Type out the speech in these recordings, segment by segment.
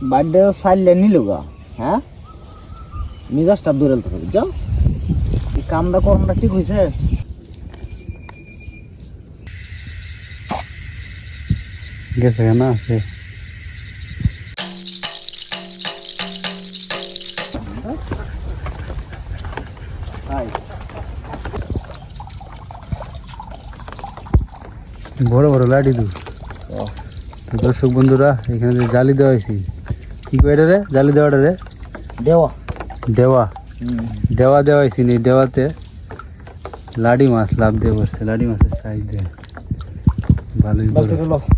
Birthday সাইলে নিল গা হ্যাঁ মিজাজটা দূরে তো যাও এই কামটা কর্মটা ঠিক হয়েছে গেছে না আছে বড় বড় লাঠি তো দর্শক বন্ধুরা এখানে যে জালি দেওয়া হয়েছে কি কয় রে জালি দেওয়াটা রে দেওয়া দেওয়া দেওয়া দেওয়া হয়েছে নি দেওয়াতে লাডি মাছ লাভ দিয়ে বসছে লাডি মাছের সাইজ দেয় ভালোই বড়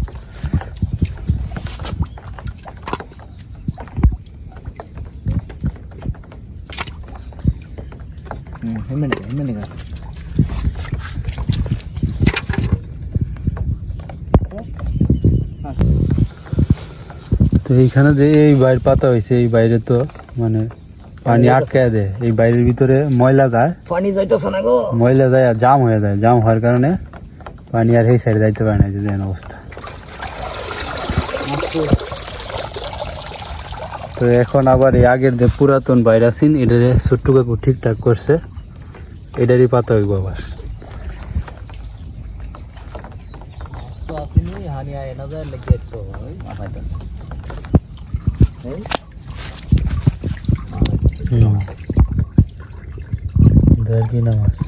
তো এইখানে যে এই বাইর পাতা হয়েছে এই বাইরে তো মানে পানি আটকায় দেয় এই বাইরের ভিতরে ময়লা যায় পানি যাইতেছে না গো ময়লা যায় আর জাম হয়ে যায় জাম হওয়ার কারণে পানি আর এই সাইডে যাইতে পারে না যদি এমন অবস্থা তো এখন আবার এই আগের যে পুরাতন বাইরে আছেন এটারে ছোট্ট কাকু ঠিকঠাক করছে এটারই পাতা হইব আবার তো আসেনি হানি আয় না যায় লেগে তো ওই মাথাটা কি নাম আছে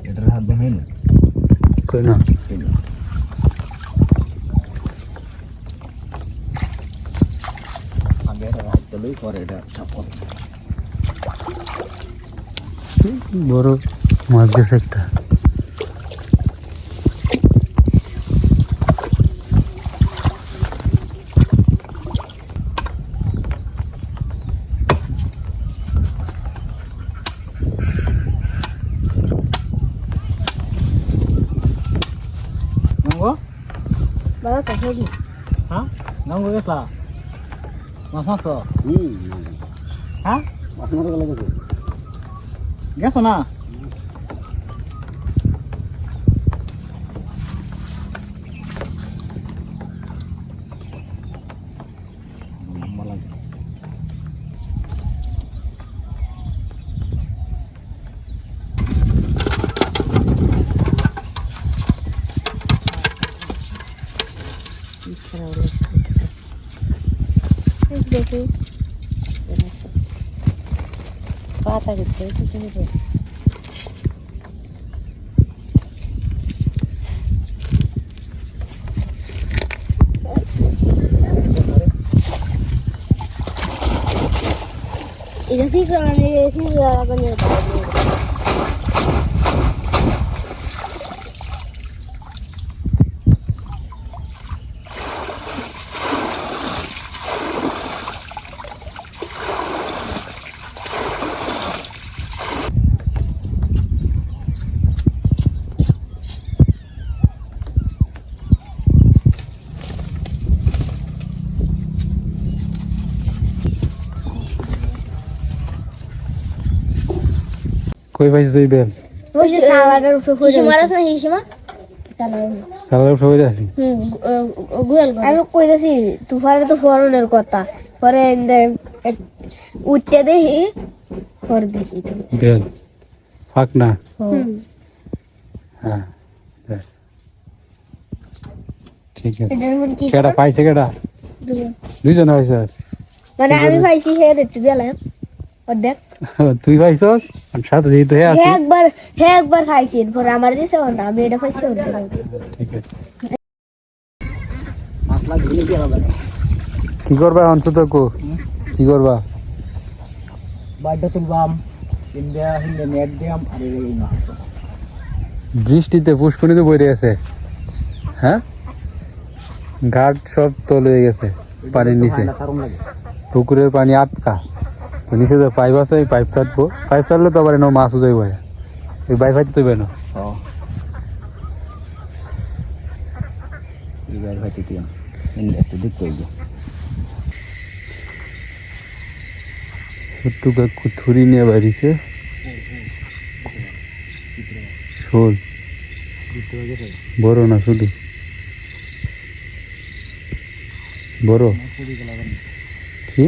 এটার হাত ধরে না কই না আগে এটা হাত তুলেই করে এটা সাপোর্ট বড় মাছ গেছে একটা nanggo Baru kasih lagi. hah nanggo guys lah mas masuk hah masuk kalau gitu gas na দেখি পাতা গেছে কিছু এটা ঠিক আমি এসি লাগানি কই পাইছিস এই বেল ওই যে সালাডের উপরে পড়ে হিসিমা আছে না হিসিমা সালার উঠে পড়ে আছি গুয়াল আমি কইতাছি তুফারে তো ফরনের কথা পরে উঠতে দেখি পরে দেখি বেল ফাক না হ্যাঁ ঠিক আছে কেডা পাইছে কেডা দুইজন হইছে মানে আমি পাইছি হে একটু দিলাম অর্ধেক তুই পাইছস আর সাথে যেহেতু হে আছে হে একবার খাইছি পরে আমার দিছে না আমি এটা পাইছি ঠিক আছে মশলা ধুলে কি হবে কি করবা অংশ তো কো কি করবা বাড়িটা তুলবাম ইন্ডিয়া হিন্দে নেট দিয়াম আর এই না বৃষ্টিতে পুষ্করিতে বইরে আছে হ্যাঁ ঘাট সব তল হয়ে গেছে পানির নিচে পুকুরের পানি আটকা তো নিচে যে পাইপ আছে এই পাইপ ছাড়বো পাইপ ছাড়লে তো আবার মাছ উজাইব এই পাইপ হাইতে তুই বেনো এবার হয়তো দিয়াম একটু দিক করব ছোট্ট কাকু থুরি নিয়ে বাড়িছে শোল বড় না শুধু বড় কি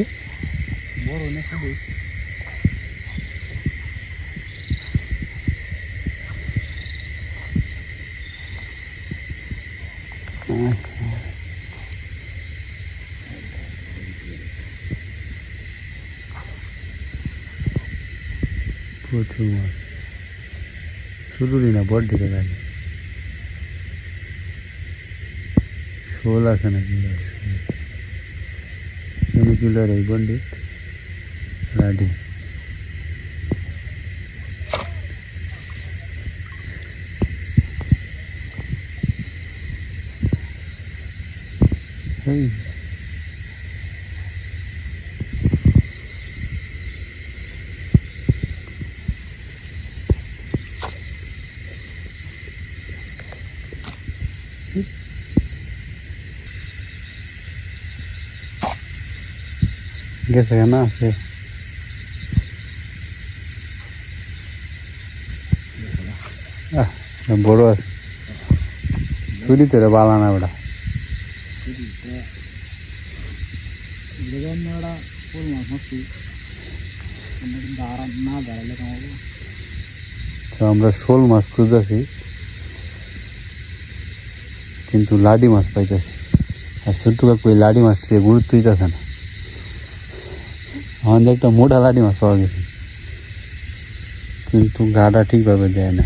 প্রচুর মাছ শুরুই না বড় দিকে লাগে শোল আছে নাকি এনে কিলোর এই বন্ডিত লাডি এই গেছে না আছে বড় আছে চুরি তো বালা না ওটা তো আমরা শোল মাছ খুঁজতেছি কিন্তু লাডি মাছ পাইতেছি আর ছোট্ট কাকু এই লাডি মাছ গুরুত্ব দিতেছে না আমাদের একটা মোটা লাডি মাছ পাওয়া গেছে কিন্তু গাটা ঠিকভাবে দেয় না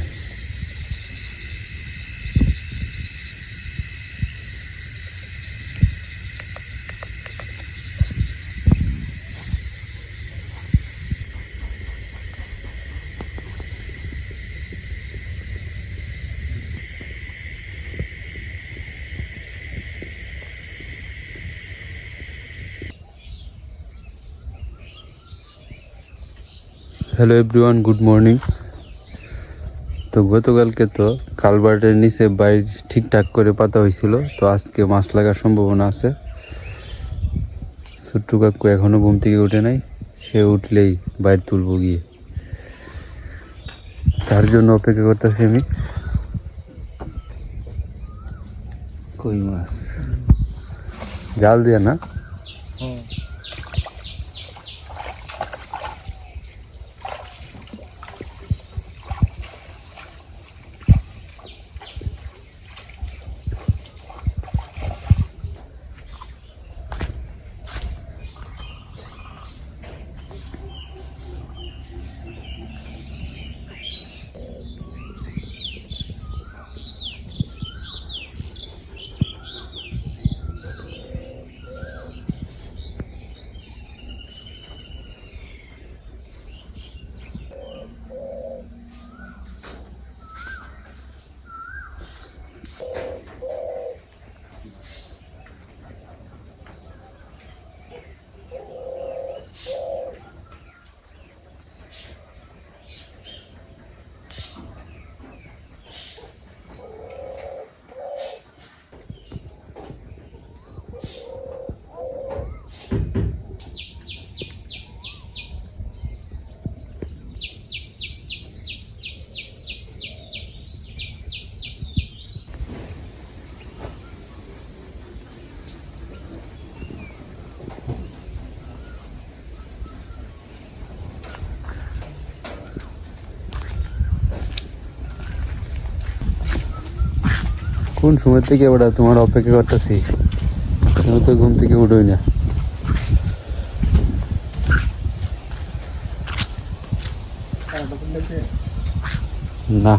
হ্যালো এভরিওয়ান গুড মর্নিং তো গতকালকে তো কালভার্টের নিচে বাইর ঠিকঠাক করে পাতা হয়েছিল তো আজকে মাছ লাগার সম্ভাবনা আছে ছোট্ট কাকু এখনো ঘুম থেকে উঠে নাই সে উঠলেই বাইর তুলবো গিয়ে তার জন্য অপেক্ষা করতেছি আমি কই মাছ জাল দিয়া না কোন সময় থেকে ওটা তোমার অপেক্ষা করতেছি তুমি তো ঘুম থেকে উঠোই না না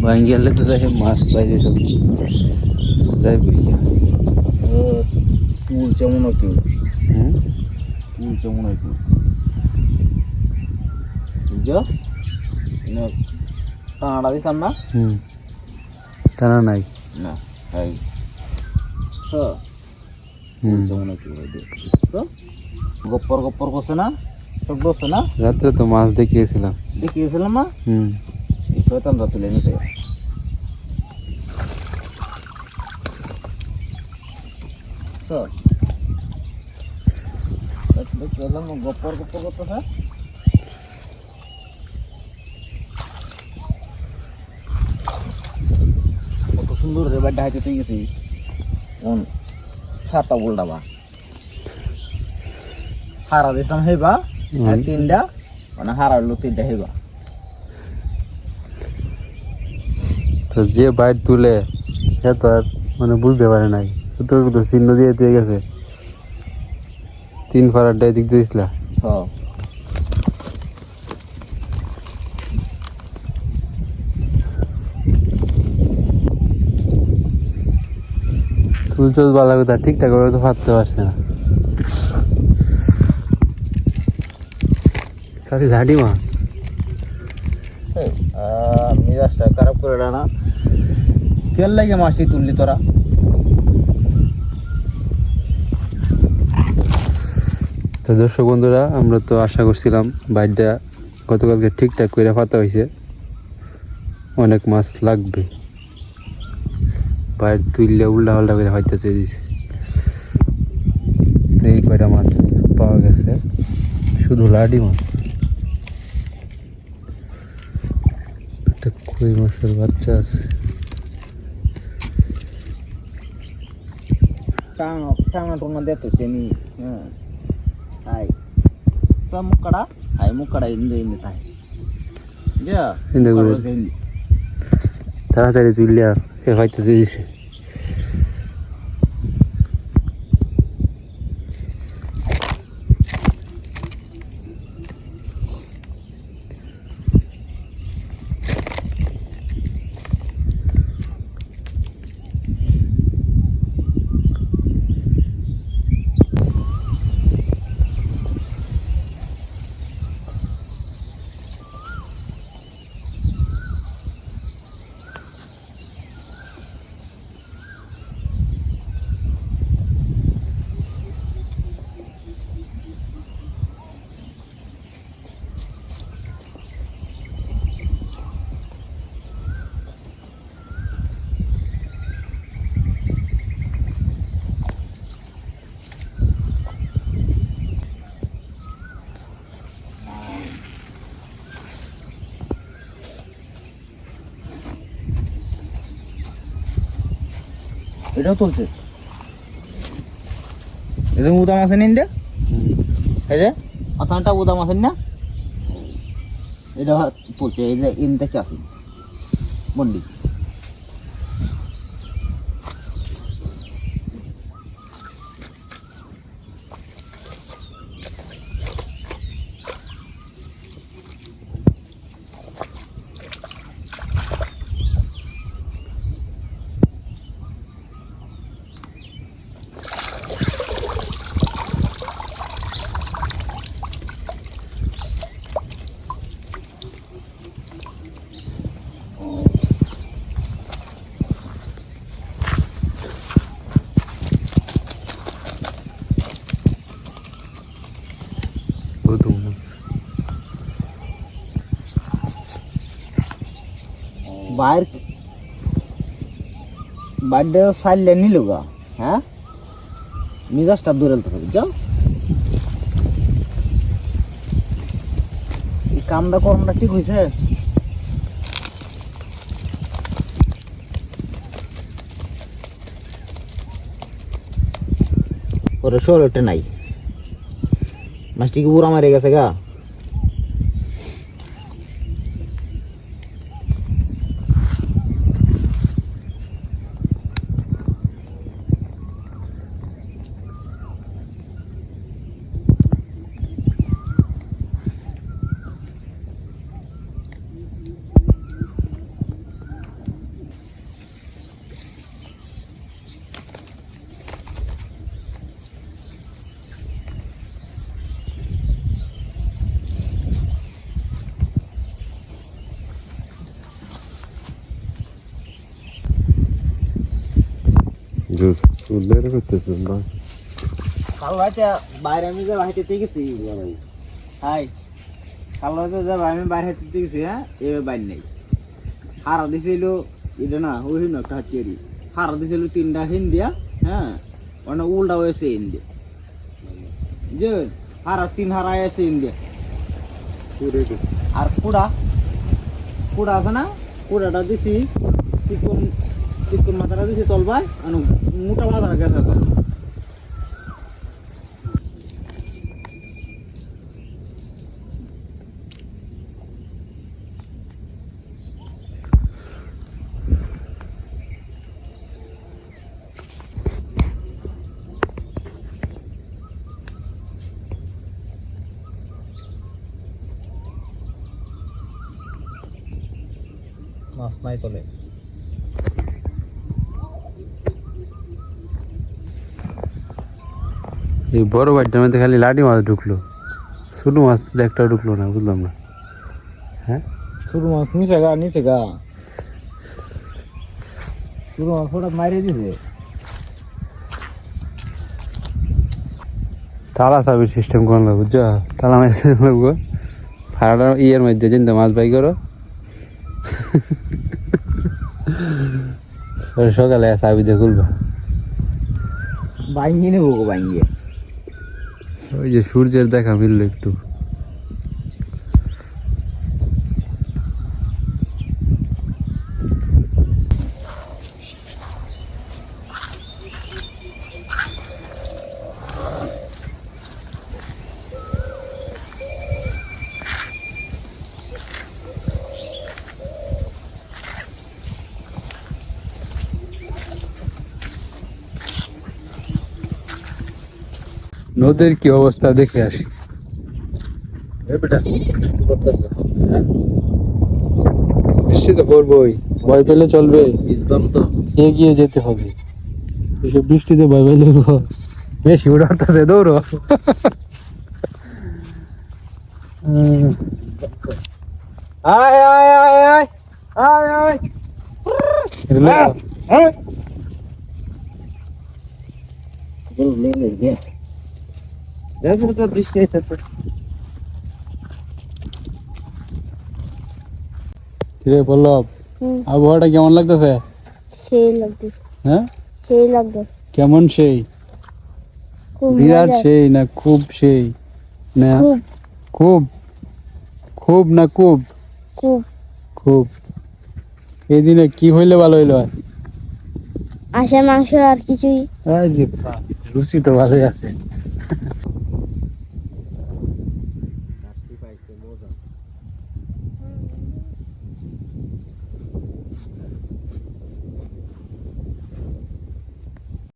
বাঙ্গিয়ালে তো যাই মাছ বাইরে সব যাই বুঝিয়া তুলছে মনে হয় তুলছে মনে হয় বুঝছো টানাটা দিতাম না টানা নাই না তুলছে মনে হয় তো গপ্পর গপ্পর করছে না চোখ ধরছে না? রাত্রে তো মাছ দেখিয়েছিলাম। দেখিয়েছিলাম না? এই শয়তানরা তুলে নিছে। চল গপ্পর গপ্পর করতেছে। কত সুন্দর রে বাড়ি হাইতে তুই গেছি সাতটা উল্টাবা হারা দিতাম হেবা আর তিনটা মানে হারালো তিনটা হেবা। তো যে বাইট তুলে সে তো আর মানে বুঝতে পারে নাই, ছোট তো চিহ্ন দিয়ে দিয়ে গেছে। 3 ফারারটাই দিক দিয়েছিলা। হ্যাঁ চুল চুল বালা কথা ঠিকঠাক করে তো ফাটতে পারছে না। খালি ঝাড়ি মাছ। মিজাজটা খারাপ করে না, তেল লাগে মাছটি তুললি তোরা। তো দর্শক বন্ধুরা, আমরা তো আশা করছিলাম বাইরটা গতকালকে ঠিকঠাক করে ফাটা হয়েছে, অনেক মাছ লাগবে। বাইর তুললে উল্টা পাল্টা করে হয়তো দিয়েছে। এই কয়টা মাছ পাওয়া গেছে, শুধু লাডি মাছ। একটা কই মাছের বাচ্চা আছে। টানা টোনা দেখতেছি আমি। হ্যাঁ হাই সব মুక్కড়া হাই মুక్కড়া ইন্দে ইন্দে তাই যা ইন্দে করে তাড়াতাড়ি তুললে হয়তো দিয়েছে। এটাও তুলছে, এটা উদাম আছে নিন দে, এই যে আথানটা উদাম আছেন না, এটা তুলছে। এই যে ইনটা কি আছে মন্ডি বাইর বার্থডে সাইলে নিল গা। হ্যাঁ মিজাজটা দূরেলতে হবে যাও। এই কামটা করমটা ঠিক হয়েছে। ওরে শরীরটা নাই, মাছটি কি উড়া মারে গেছে গা। কাল রাতে বাইরে আমি যে হাইতে গেছি হাই কালো তো যাব আমি বাইরে হেঁটে গেছি হ্যাঁ এবার বাইর নেই হারা দিছিল এটা না ওই না একটা চেরি হারা দিছিল 3টা হিন্দিয়া হ্যাঁ ওনা উল্টা হয়েছে ইন্ডিয়া যে হারা 3 হারা আছে ইন্ডিয়া আর কুড়া কুড়া আছে না কুড়াটা দিছি চিকন চিকন মাথাটা দিছি তলবাই আর মোটা মাথাটা গেছে তো মাছ নাই তলে এই বড় বাড়িটার মধ্যে খালি লাঠি মাছ ঢুকলো, ছোট মাছ একটা ঢুকলো না, বুঝলাম না। হ্যাঁ ছোট মাছ নিচে গা ছোট মাছ ওটা মারিয়ে দিছে তালা চাবির সিস্টেম করলো, বুঝছো? তালা মারি লাগবো ফাড়াটা ইয়ের মধ্যে চিন্তা মাছ বাই করো, সকালে চাবি দিয়ে খুলবা। বাইঙ্গি নেবো বাইঙ্গি ওই যে সূর্যের দেখা মিললো একটু। নদীর কি অবস্থা দেখে আসি। বৃষ্টি তো পড়বই, ভয় পেলে চলবে, এগিয়ে যেতে হবে। এসব বৃষ্টিতে ভয় পেলে বেশি উড়াতেছে, দৌড়ো। আয় আয় আয় আয় আয় আয় দেখো তো বৃষ্টি হইতেছে। কিরে পল্লব, আবহাওয়াটা কেমন লাগতেছে? সেই লাগতেছে, হ্যাঁ সেই লাগতেছে, কেমন? সেই খুব বিরাট মজা। সেই না খুব সেই না খুব খুব? খুব না খুব? খুব খুব। এই দিনে কি হইলে ভালো হইলো? আশা মাংস আর কিছুই এই যে রুচি তো ভালোই আছে।